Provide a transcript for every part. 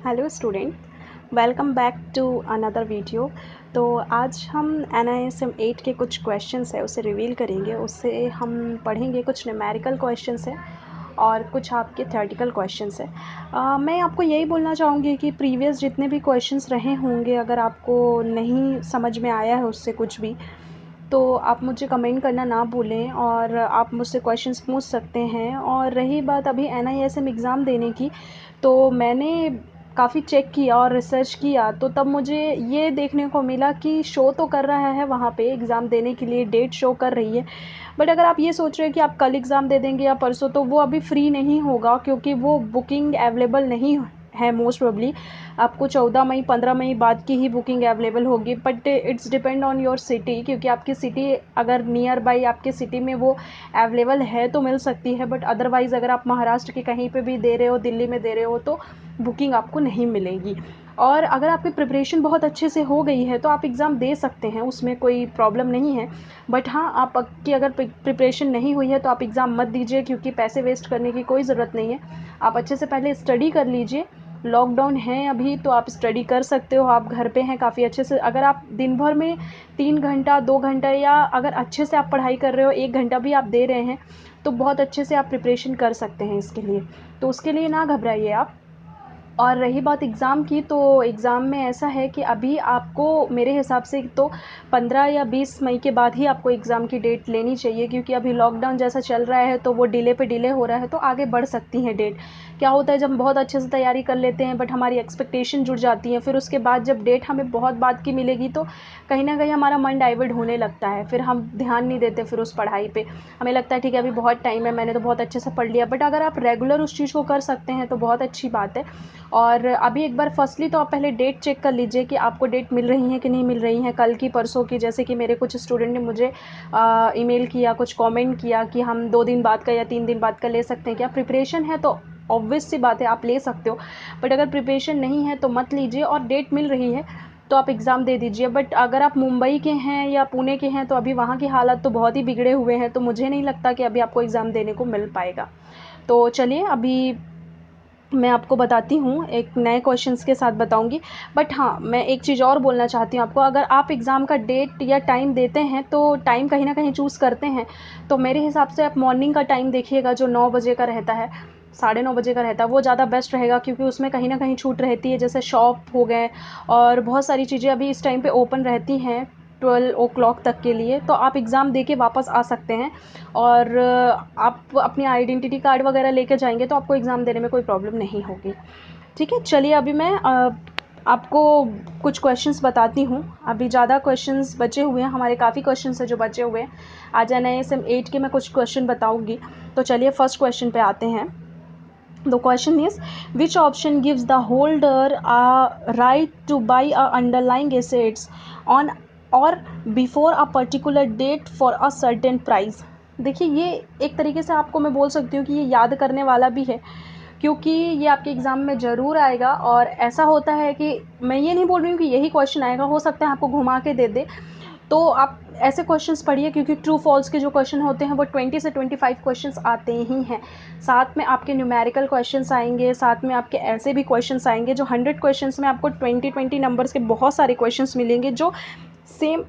Hello student, welcome back to another video. तो आज हम NISM 8 के कुछ क्वेश्चंस है उसे रिवील करेंगे। उससे हम पढ़ेंगे कुछ न्यूमेरिकल क्वेश्चंस है और कुछ आपके थ्योरेटिकल क्वेश्चंस है। मैं आपको यही बोलना चाहूँगी कि प्रीवियस जितने भी क्वेश्चंस रहे होंगे, अगर आपको नहीं समझ में आया है उससे कुछ भी, तो आप मुझे कमेंट करना ना भूलें और आप मुझसे क्वेश्चंस पूछ सकते हैं। और रही बात अभी NISM एग्ज़ाम देने की, तो मैंने काफ़ी चेक किया और रिसर्च किया, तो तब मुझे ये देखने को मिला कि शो तो कर रहा है वहाँ पे एग्ज़ाम देने के लिए, डेट शो कर रही है। बट अगर आप ये सोच रहे हैं कि आप कल एग्ज़ाम दे देंगे या परसों, तो वो अभी फ्री नहीं होगा, क्योंकि वो बुकिंग अवेलेबल नहीं है। मोस्ट प्रोबेबली आपको 14 मई 15 मई बाद की ही बुकिंग अवेलेबल होगी। But it's depend on your city, क्योंकि आपकी सिटी अगर नियर बाई आपके सिटी में वो अवेलेबल है तो मिल सकती है। बट अदरवाइज़ अगर आप महाराष्ट्र के कहीं पे भी दे रहे हो, दिल्ली में दे रहे हो, तो बुकिंग आपको नहीं मिलेगी। और अगर आपकी प्रिपरेशन बहुत अच्छे से हो गई है तो आप एग्ज़ाम दे सकते हैं, उसमें कोई प्रॉब्लम नहीं है। बट हाँ, आपकी अगर प्रिपरेशन नहीं हुई है तो आप एग्ज़ाम मत दीजिए, क्योंकि पैसे वेस्ट करने की कोई ज़रूरत नहीं है। आप अच्छे से पहले स्टडी कर लीजिए। लॉकडाउन है अभी, तो आप स्टडी कर सकते हो, आप घर पे हैं काफ़ी अच्छे से। अगर आप दिन भर में 3 घंटा 2 घंटा, या अगर अच्छे से आप पढ़ाई कर रहे हो 1 घंटा भी आप दे रहे हैं, तो बहुत अच्छे से आप प्रिपरेशन कर सकते हैं इसके लिए। तो उसके लिए ना घबराइए आप। और रही बात एग्ज़ाम की, तो एग्ज़ाम में ऐसा है कि अभी आपको मेरे हिसाब से तो 15 या 20 मई के बाद ही आपको एग्ज़ाम की डेट लेनी चाहिए, क्योंकि अभी लॉकडाउन जैसा चल रहा है तो वो डिले पे डिले हो रहा है, तो आगे बढ़ सकती हैं डेट। क्या होता है, जब हम बहुत अच्छे से तैयारी कर लेते हैं बट हमारी एक्सपेक्टेशन जुड़ जाती है, फिर उसके बाद जब डेट हमें बहुत बाद की मिलेगी तो कहीं ना कहीं हमारा मन डाइवर्ट होने लगता है, फिर हम ध्यान नहीं देते फिर उस पढ़ाई पे। हमें लगता है ठीक है अभी बहुत टाइम है, मैंने तो बहुत अच्छे से पढ़ लिया। बट अगर आप रेगुलर उस चीज़ को कर सकते हैं तो बहुत अच्छी बात है। और अभी एक बार फर्स्टली तो आप पहले डेट चेक कर लीजिए कि आपको डेट मिल रही है कि नहीं मिल रही है, कल की परसों की। जैसे कि मेरे कुछ स्टूडेंट ने मुझे ईमेल किया, कुछ कमेंट किया कि हम 2 दिन बाद का या 3 दिन बाद का ले सकते हैं क्या। प्रिपरेशन है तो ऑब्वियस सी बात है आप ले सकते हो, बट अगर प्रिपरेशन नहीं है तो मत लीजिए। और डेट मिल रही है तो आप एग्ज़ाम दे दीजिए। बट अगर आप मुंबई के हैं या पुणे के हैं तो अभी वहाँ की हालत तो बहुत ही बिगड़े हुए हैं, तो मुझे नहीं लगता कि अभी आपको एग्ज़ाम देने को मिल पाएगा। तो चलिए अभी मैं आपको बताती हूँ, एक नए क्वेश्चंस के साथ बताऊँगी। बट हाँ, मैं एक चीज़ और बोलना चाहती हूँ आपको। अगर आप एग्ज़ाम का डेट या टाइम देते हैं तो टाइम कहीं ना कहीं चूज़ करते हैं, तो मेरे हिसाब से आप मॉर्निंग का टाइम देखिएगा, जो 9 बजे का रहता है, 9:30 बजे का रहता है, वो ज़्यादा बेस्ट रहेगा, क्योंकि उसमें कहीं ना कहीं छूट रहती है। जैसे शॉप हो गए और बहुत सारी चीज़ें अभी इस टाइम पे ओपन रहती हैं 12 o'clock तक के लिए, तो आप एग्ज़ाम दे के वापस आ सकते हैं। और आप अपनी आइडेंटिटी कार्ड वगैरह लेके जाएंगे तो आपको एग्ज़ाम देने में कोई प्रॉब्लम नहीं होगी। ठीक है, चलिए अभी मैं आपको कुछ क्वेश्चंस बताती हूँ। अभी ज़्यादा क्वेश्चंस बचे हुए हैं, हमारे काफ़ी क्वेश्चंस हैं जो बचे हुए हैं। आज NISM 8 के मैं कुछ क्वेश्चन बताऊँगी। तो चलिए फर्स्ट क्वेश्चन पे आते हैं। The question is, which option gives the holder a right to buy a underlying assets on or before a particular date for a certain price? देखिए, ये एक तरीके से आपको मैं बोल सकती हूँ कि ये याद करने वाला भी है, क्योंकि ये आपके एग्ज़ाम में ज़रूर आएगा। और ऐसा होता है कि मैं ये नहीं बोल रही हूँ कि यही क्वेश्चन आएगा, हो सकता है आपको घुमा के दे दे। तो आप ऐसे क्वेश्चंस पढ़िए, क्योंकि ट्रू फॉल्स के जो क्वेश्चन होते हैं वो 20 से 25 क्वेश्चंस आते ही हैं। साथ में आपके न्यूमेरिकल क्वेश्चंस आएंगे, साथ में आपके ऐसे भी क्वेश्चंस आएंगे जो 100 क्वेश्चंस में आपको 20 नंबर्स के बहुत सारे क्वेश्चंस मिलेंगे जो सेम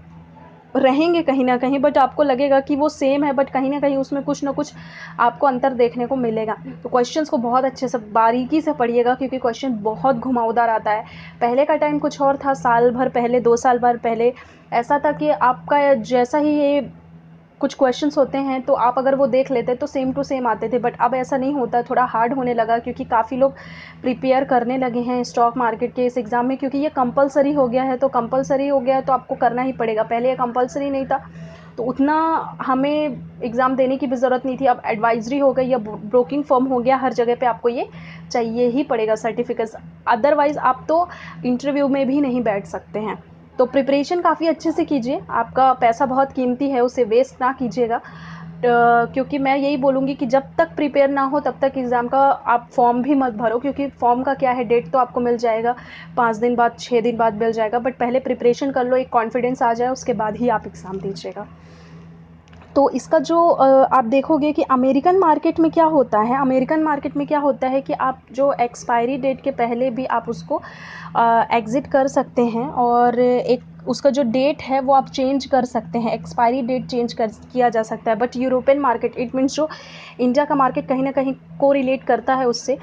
रहेंगे कहीं ना कहीं, बट आपको लगेगा कि वो सेम है, बट कहीं ना कहीं उसमें कुछ ना कुछ आपको अंतर देखने को मिलेगा। तो क्वेश्चंस को बहुत अच्छे से बारीकी से पढ़िएगा, क्योंकि क्वेश्चन बहुत घुमावदार आता है। पहले का टाइम कुछ और था, साल भर पहले 2 साल भर पहले ऐसा था कि आपका जैसा ही ये कुछ क्वेश्चंस होते हैं तो आप अगर वो देख लेते तो सेम टू सेम आते थे। बट अब ऐसा नहीं होता, थोड़ा हार्ड होने लगा, क्योंकि काफ़ी लोग प्रिपेयर करने लगे हैं स्टॉक मार्केट के इस एग्ज़ाम में, क्योंकि ये कंपलसरी हो गया है। तो कंपलसरी हो गया है तो आपको करना ही पड़ेगा। पहले ये कंपलसरी नहीं था तो उतना हमें एग्ज़ाम देने की भी ज़रूरत नहीं थी। अब एडवाइजरी हो गई या ब्रोकिंग फर्म हो गया, हर जगह पे आपको ये चाहिए ही पड़ेगा सर्टिफिकेट्स, अदरवाइज़ आप तो इंटरव्यू में भी नहीं बैठ सकते हैं। तो प्रिपरेशन काफ़ी अच्छे से कीजिए, आपका पैसा बहुत कीमती है, उसे वेस्ट ना कीजिएगा। क्योंकि मैं यही बोलूँगी कि जब तक प्रिपेयर ना हो तब तक एग्ज़ाम का आप फॉर्म भी मत भरो, क्योंकि फॉर्म का क्या है, डेट तो आपको मिल जाएगा 5 दिन बाद 6 दिन बाद मिल जाएगा। बट पहले प्रिपरेशन कर लो, एक कॉन्फिडेंस आ जाए, उसके बाद ही आप एग्ज़ाम दीजिएगा। तो इसका जो आप देखोगे कि अमेरिकन मार्केट में क्या होता है, अमेरिकन मार्केट में क्या होता है कि आप जो एक्सपायरी डेट के पहले भी आप उसको एग्ज़िट कर सकते हैं, और एक उसका जो डेट है वो आप चेंज कर सकते हैं, एक्सपायरी डेट चेंज कर किया जा सकता है। But European market, it means जो इंडिया का मार्केट कहीं ना कहीं को रिलेट करता है उससे,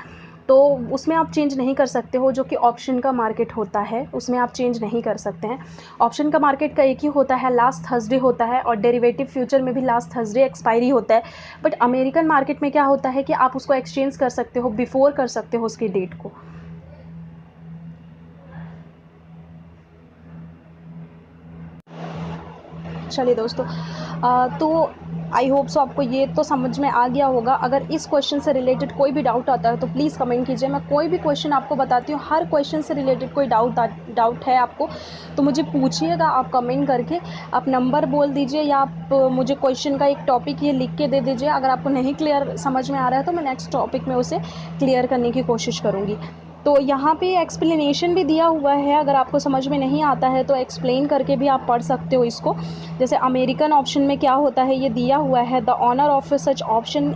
तो उसमें आप चेंज नहीं कर सकते हो। जो कि ऑप्शन का मार्केट होता है उसमें आप चेंज नहीं कर सकते हैं। ऑप्शन का मार्केट का एक ही होता है, लास्ट थर्सडे होता है, और डेरिवेटिव फ्यूचर में भी लास्ट थर्सडे एक्सपायरी होता है। बट अमेरिकन मार्केट में क्या होता है कि आप उसको एक्सचेंज कर सकते हो, बिफोर कर सकते हो उसकी डेट को। चलिए दोस्तों, तो आई होप सो आपको ये तो समझ में आ गया होगा। अगर इस क्वेश्चन से रिलेटेड कोई भी डाउट आता है तो प्लीज़ कमेंट कीजिए। मैं कोई भी क्वेश्चन आपको बताती हूँ, हर क्वेश्चन से रिलेटेड कोई डाउट है आपको तो मुझे पूछिएगा आप कमेंट करके। आप नंबर बोल दीजिए, या आप मुझे क्वेश्चन का एक टॉपिक ये लिख के दे दीजिए। अगर आपको नहीं क्लियर समझ में आ रहा है तो मैं नेक्स्ट टॉपिक में उसे क्लियर करने की कोशिश करूँगी। तो यहाँ पे एक्सप्लेनेशन भी दिया हुआ है, अगर आपको समझ में नहीं आता है तो एक्सप्लेन करके भी आप पढ़ सकते हो इसको। जैसे अमेरिकन ऑप्शन में क्या होता है ये दिया हुआ है, the owner of such option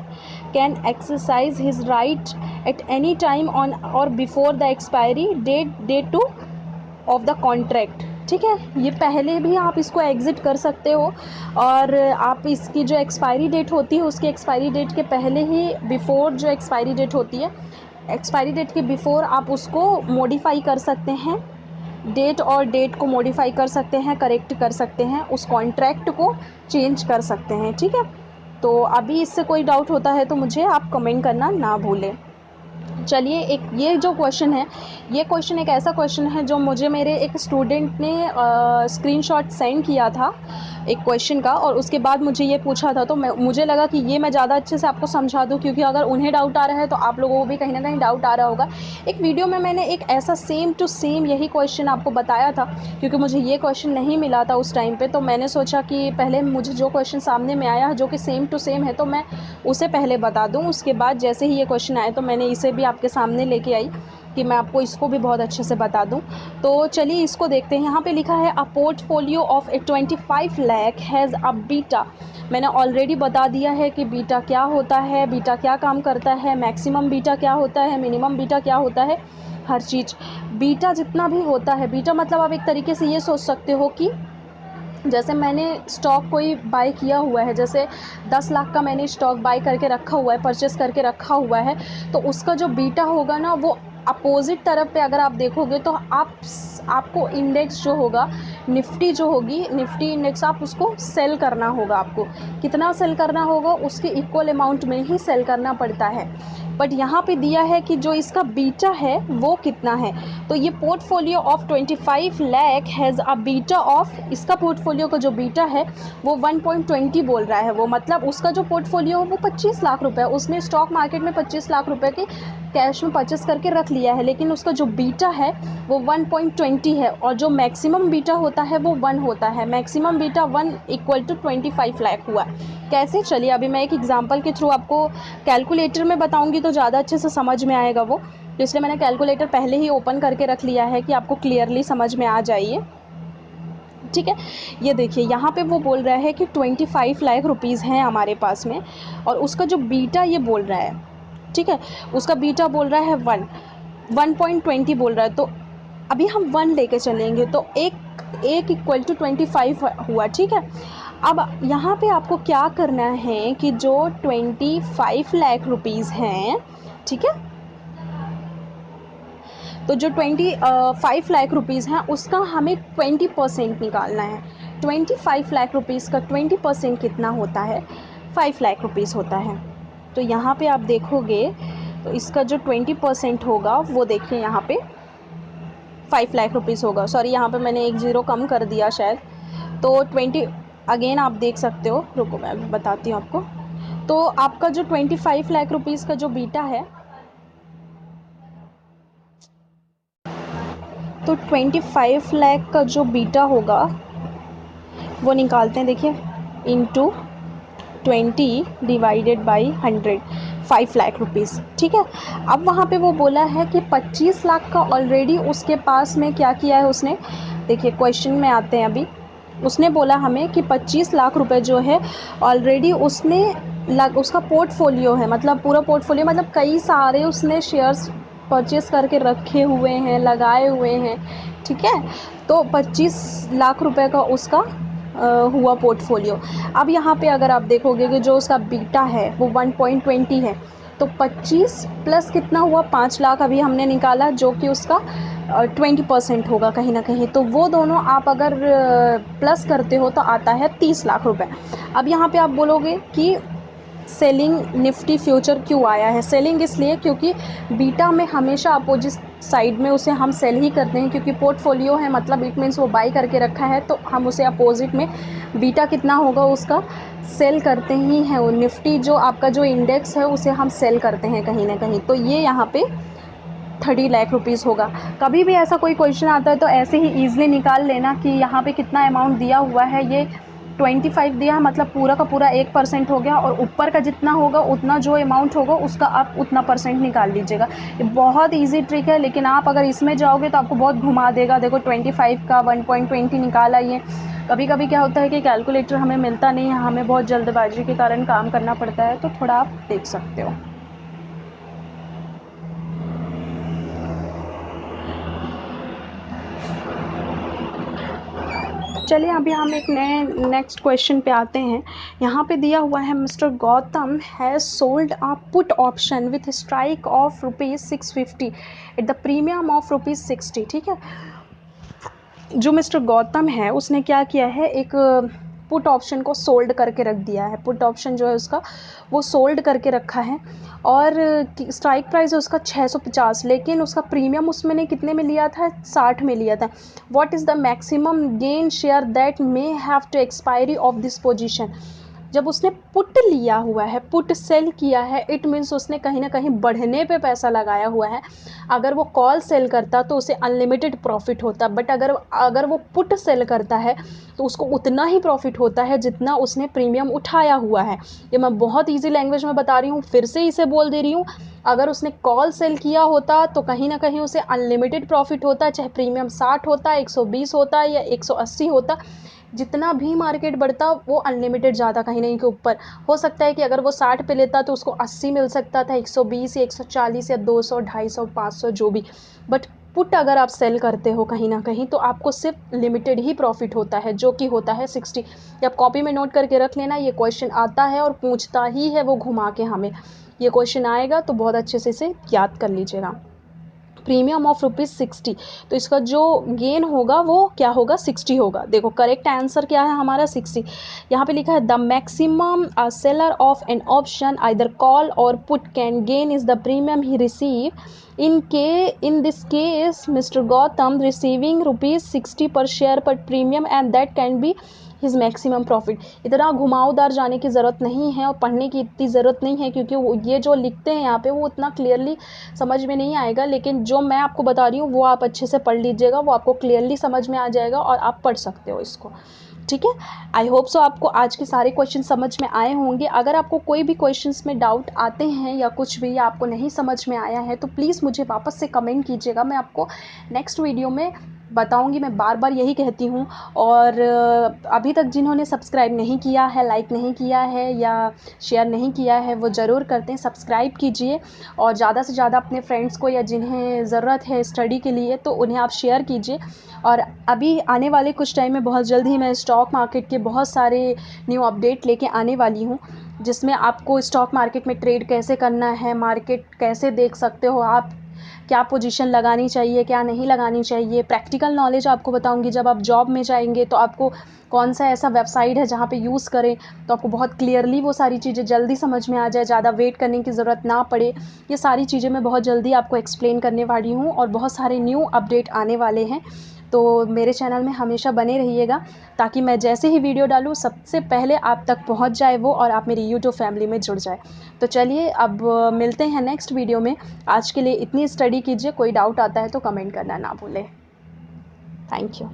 can exercise his right at any time on or before the expiry date to of the contract. ठीक है, ये पहले भी आप इसको एग्ज़िट कर सकते हो, और आप इसकी जो एक्सपायरी डेट होती है उसकी एक्सपायरी डेट के पहले ही, बिफोर जो एक्सपायरी डेट होती है, एक्सपायरी डेट के बिफोर आप उसको मॉडिफाई कर सकते हैं, डेट और डेट को मॉडिफाई कर सकते हैं, करेक्ट कर सकते हैं, उस कॉन्ट्रैक्ट को चेंज कर सकते हैं। ठीक है, तो अभी इससे कोई डाउट होता है तो मुझे आप कमेंट करना ना भूलें। चलिए, एक ये जो क्वेश्चन है, ये क्वेश्चन एक ऐसा क्वेश्चन है जो मुझे मेरे एक स्टूडेंट ने स्क्रीनशॉट सेंड किया था एक क्वेश्चन का, और उसके बाद मुझे ये पूछा था। तो मुझे लगा कि ये मैं ज़्यादा अच्छे से आपको समझा दूं, क्योंकि अगर उन्हें डाउट आ रहा है तो आप लोगों को भी कहीं ना कहीं डाउट आ रहा होगा। एक वीडियो में मैंने एक ऐसा सेम टू सेम यही क्वेश्चन आपको बताया था, क्योंकि मुझे ये क्वेश्चन नहीं मिला था उस टाइम पर। तो मैंने सोचा कि पहले मुझे जो क्वेश्चन सामने में आया जो कि सेम टू सेम है तो मैं उसे पहले बता दूं, उसके बाद जैसे ही ये क्वेश्चन आए तो मैंने इसे भी आपके सामने लेके आई कि मैं आपको इसको भी बहुत अच्छे से बता दूं। तो चलिए इसको देखते हैं। यहाँ पे लिखा है a portfolio of A 25 lakh has a beta. मैंने ऑलरेडी बता दिया है कि बीटा क्या होता है, बीटा क्या काम करता है, मैक्सिमम बीटा क्या होता है, मिनिमम बीटा क्या होता है, हर चीज़। बीटा जितना भी होता है, बीटा मतलब आप एक तरीके से ये सोच सकते हो कि जैसे मैंने स्टॉक कोई बाय किया हुआ है, जैसे 10 लाख का मैंने स्टॉक बाय करके रखा हुआ है, परचेस करके रखा हुआ है, तो उसका जो बीटा होगा ना वो अपोजिट तरफ पे अगर आप देखोगे तो आपको इंडेक्स जो होगा, निफ्टी जो होगी, निफ्टी इंडेक्स, आप उसको सेल करना होगा। आपको कितना सेल करना होगा, उसके इक्वल अमाउंट में ही सेल करना पड़ता है। बट यहाँ पे दिया है कि जो इसका बीटा है वो कितना है। तो ये portfolio of 25 lakh has a beta of, इसका पोर्टफोलियो का जो बीटा है वो 1.20 बोल रहा है। वो मतलब उसका जो पोर्टफोलियो है वो 25 लाख रुपए है, उसने स्टॉक मार्केट में 25 लाख रुपए के कैश में परचेस करके रख लिया है, लेकिन उसका जो बीटा है वो 1.20 है, और जो मैक्सिमम बीटा होता है वो 1 होता है। Maximum beta 1 equal to 25 lakh हुआ। कैसे, चलिए अभी मैं एक एग्जांपल के थ्रू आपको कैलकुलेटर में बताऊंगी तो ज़्यादा अच्छे से समझ में आएगा वो, तो इसलिए मैंने कैलकुलेटर पहले ही ओपन करके रख लिया है कि आपको क्लियरली समझ में आ जाइए। ठीक है, ये देखिए यहाँ पे वो बोल रहा है कि 25 लाख रुपीज़ हैं हमारे पास में, और उसका जो बीटा ये बोल रहा है, ठीक है, उसका बीटा बोल रहा है 1.20 बोल रहा है। तो अभी हम 1 लेके चलेंगे तो एक इक्वल टू 25 हुआ। ठीक है, अब यहाँ पे आपको क्या करना है कि जो 25 लाख रुपीज़ हैं, ठीक है, तो जो 25 लाख रुपीज़ हैं उसका हमें 20% निकालना है। 25 लाख रुपीज़ का 20% कितना होता है, 5 लाख रुपीज़ होता है। तो यहाँ पे आप देखोगे तो इसका जो 20% होगा वो देखिए यहाँ पे 5 लाख रुपीज़ होगा। सॉरी, यहाँ पे मैंने एक ज़ीरो कम कर दिया शायद, तो 20 अगेन आप देख सकते हो, रुको मैं बताती हूँ आपको। तो आपका जो 25 लाख रुपीज़ का जो बीटा है, तो 25 लाख का जो बीटा होगा वो निकालते हैं, देखिए, into 20 divided by 100, 5 lakh rupees. ठीक है, अब वहाँ पे वो बोला है कि 25 लाख का ऑलरेडी उसके पास में क्या किया है उसने। देखिए क्वेश्चन में आते हैं अभी, उसने बोला हमें कि 25 लाख रुपए जो है ऑलरेडी उसने उसका पोर्टफोलियो है, मतलब पूरा पोर्टफोलियो मतलब कई सारे उसने शेयर्स परचेस करके रखे हुए हैं, लगाए हुए हैं, ठीक है। तो 25 लाख रुपए का उसका हुआ पोर्टफोलियो। अब यहाँ पे अगर आप देखोगे कि जो उसका बीटा है वो 1.20 है, तो 25 प्लस कितना हुआ, 5 लाख अभी हमने निकाला, जो कि उसका 20% होगा कहीं ना कहीं। तो वो दोनों आप अगर प्लस करते हो तो आता है 30 लाख रुपए। अब यहाँ पे आप बोलोगे कि सेलिंग निफ्टी फ्यूचर क्यों आया है? सेलिंग इसलिए क्योंकि बीटा में हमेशा अपोजिट साइड में उसे हम सेल ही करते हैं, क्योंकि पोर्टफोलियो है, मतलब इट मीन्स वो बाई करके रखा है, तो हम उसे अपोजिट में बीटा कितना होगा उसका सेल करते ही हैं। वो निफ्टी जो आपका जो इंडेक्स है उसे हम सेल करते हैं कहीं ना कहीं। तो ये यहाँ पे 30 लाख रुपीज़ होगा। कभी भी ऐसा कोई क्वेश्चन आता है तो ऐसे ही ईजिली निकाल लेना कि यहाँ पे कितना अमाउंट दिया हुआ है, ये 25 दिया है, मतलब पूरा का पूरा 1% हो गया, और ऊपर का जितना होगा उतना जो अमाउंट होगा उसका आप उतना परसेंट निकाल लीजिएगा। ये बहुत इजी ट्रिक है, लेकिन आप अगर इसमें जाओगे तो आपको बहुत घुमा देगा। देखो 25 का 1.20 निकाला ये। कभी कभी क्या होता है कि कैलकुलेटर हमें मिलता नहीं है, हमें बहुत जल्दबाजी के कारण काम करना पड़ता है, तो थोड़ा आप देख सकते हो। चलिए अभी हम एक नए नेक्स्ट क्वेश्चन पे आते हैं। यहाँ पे दिया हुआ है mister Gautam has sold a put option with strike off ₹650 at the premium of ₹60, ठीक है। जो मिस्टर गौतम है उसने क्या किया है, एक पुट ऑप्शन को सोल्ड करके रख दिया है। पुट ऑप्शन जो है उसका वो सोल्ड करके रखा है, और स्ट्राइक प्राइस है उसका 650, लेकिन उसका प्रीमियम उसमें ने कितने में लिया था, 60 में लिया था। What is the maximum gain share that may have to expiry of this position. जब उसने पुट लिया हुआ है, पुट सेल किया है, इट मीन्स उसने कहीं ना कहीं बढ़ने पे पैसा लगाया हुआ है। अगर वो कॉल सेल करता तो उसे अनलिमिटेड प्रॉफिट होता, बट अगर वो पुट सेल करता है तो उसको उतना ही प्रॉफिट होता है जितना उसने प्रीमियम उठाया हुआ है। ये मैं बहुत ईजी लैंग्वेज में बता रही हूँ, फिर से इसे बोल दे रही हूँ। अगर उसने कॉल सेल किया होता तो कहीं ना कहीं उसे अनलिमिटेड प्रॉफिट होता, चाहे प्रीमियम 60 होता, 120 होता या 180 होता। जितना भी मार्केट बढ़ता वो अनलिमिटेड ज़्यादा कहीं नहीं के ऊपर हो सकता है कि अगर वो 60 पे लेता तो उसको 80 मिल सकता था, 120 या 140 या 200, 250, 500 जो भी। बट पुट अगर आप सेल करते हो कहीं ना कहीं तो आपको सिर्फ लिमिटेड ही प्रॉफिट होता है, जो कि होता है 60। आप कॉपी में नोट करके रख लेना, ये क्वेश्चन आता है और पूछता ही है वो घुमा के हमें। ये क्वेश्चन आएगा तो बहुत अच्छे से इसे याद कर लीजिएगा। प्रीमियम ऑफ ₹60, तो इसका जो गेन होगा वो क्या होगा, 60 होगा। देखो करेक्ट आंसर क्या है हमारा, 60। यहाँ पे लिखा है the maximum seller of an option either call or put can gain is the premium he receive in this case Mr. Gautam receiving ₹60 per share per premium and that can be his maximum profit। इतना घुमावदार जाने की ज़रूरत नहीं है और पढ़ने की इतनी ज़रूरत नहीं है, क्योंकि ये जो लिखते हैं यहाँ पे वो उतना क्लियरली समझ में नहीं आएगा, लेकिन जो मैं आपको बता रही हूँ वो आप अच्छे से पढ़ लीजिएगा, वो आपको क्लियरली समझ में आ जाएगा और आप पढ़ सकते हो इसको, ठीक है। आई होप सो आपको आज के सारे क्वेश्चन समझ में आए होंगे। अगर आपको कोई भी क्वेश्चंस में डाउट आते हैं या कुछ भी आपको नहीं समझ में आया है तो प्लीज़ मुझे वापस से कमेंट कीजिएगा, मैं आपको नेक्स्ट वीडियो में बताऊंगी। मैं बार बार यही कहती हूँ। और अभी तक जिन्होंने सब्सक्राइब नहीं किया है, लाइक नहीं किया है या शेयर नहीं किया है, वो ज़रूर करते हैं, सब्सक्राइब कीजिए और ज़्यादा से ज़्यादा अपने फ्रेंड्स को या जिन्हें ज़रूरत है स्टडी के लिए तो उन्हें आप शेयर कीजिए। और अभी आने वाले कुछ टाइम में बहुत जल्द ही मैं स्टॉक मार्केट के बहुत सारे न्यू अपडेट लेके आने वाली हूँ, जिसमें आपको स्टॉक मार्केट में ट्रेड कैसे करना है, मार्केट कैसे देख सकते हो आप, क्या पोजीशन लगानी चाहिए, क्या नहीं लगानी चाहिए, प्रैक्टिकल नॉलेज आपको बताऊंगी। जब आप जॉब में जाएंगे तो आपको कौन सा ऐसा वेबसाइट है जहाँ पे यूज़ करें तो आपको बहुत क्लियरली वो सारी चीज़ें जल्दी समझ में आ जाए, ज़्यादा वेट करने की ज़रूरत ना पड़े। ये सारी चीज़ें मैं बहुत जल्दी आपको एक्सप्लेन करने वाली हूँ और बहुत सारे न्यू अपडेट आने वाले हैं। तो मेरे चैनल में हमेशा बने रहिएगा ताकि मैं जैसे ही वीडियो डालूँ सबसे पहले आप तक पहुंच जाए वो और आप मेरी यूट्यूब फैमिली में जुड़ जाए। तो चलिए अब मिलते हैं नेक्स्ट वीडियो में। आज के लिए इतनी स्टडी कीजिए, कोई डाउट आता है तो कमेंट करना ना भूलें। Thank you.